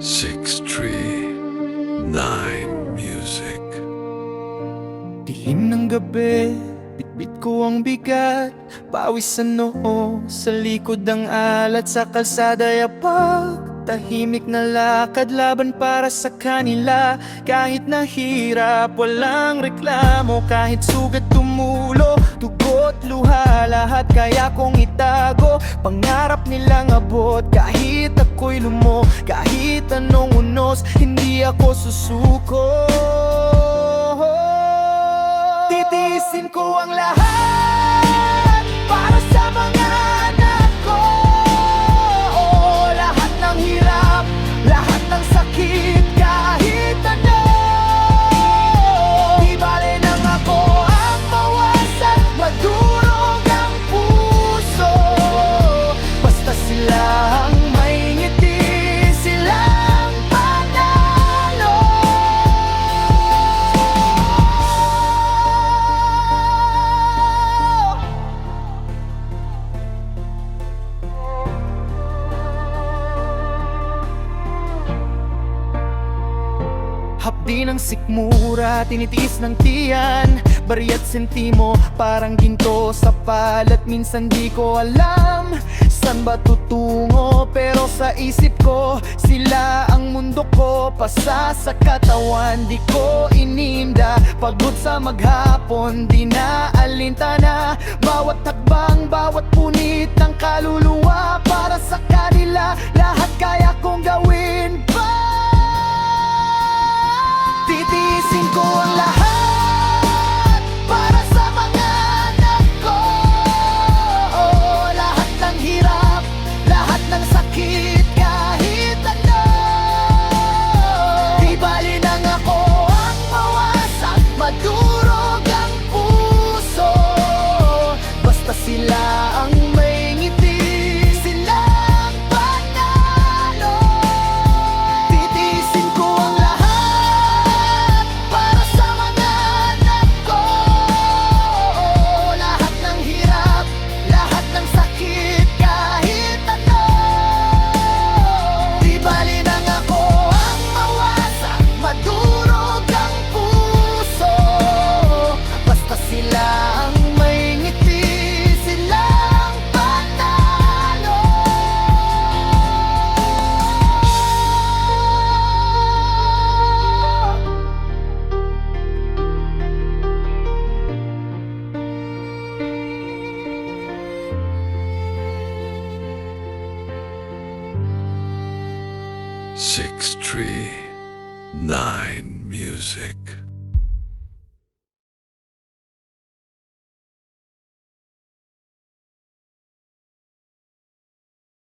639 Music. Dilim ng gabi, bitbit ko ang bigat. Pawis sa noo, sa likod ang alat. Sa kalsada yapak, tahimik na lakad. Laban para sa kanila, kahit nahirap, walang reklamo. Kahit sugat tumulo, dugo't luha, lahat kaya kong itago. Pangarap nilang abot, kahit ako'y lumo. Kahit anong unos, hindi ako susuko. Titiisin ko ang lahat para sa mga anak ko. Lahat ng hirap, lahat ng sakit, kahit ano. Di bale nang ako ang mawasak, madurog ang puso. Basta sila ang may ngiti, silang panalo. Hapdi ng sikmura, tinitiis ng tiyan. Bariat sentimo, parang ginto sa palat. Minsan di ko alam saan ba tutungo, pero sa isip ko sila ang mundo ko. Pasa sa katawan, di ko ininda. Pagod sa maghapon, di na alintana. Bawat hakbang, bawat punit ng kaluluwa. Para sa kanila, lahat kaya kong gawin pa. Titiisin ko ang lahat para sa mga anak ko. Lahat ng hirap, lahat ng sakit, kahit ano. Di bali nang ako ang mawasak, madurog ang puso. Basta sila ang may ngiti, silang panalo. Titiisin ko ang lahat para sa mga anak ko. Lahat ng hirap, lahat ng sakit, kahit ano. Di bali nang ako ang mawasak, madurog ang puso. Basta sila ang may ngiti, silang panalo. Six Tree Nine Music.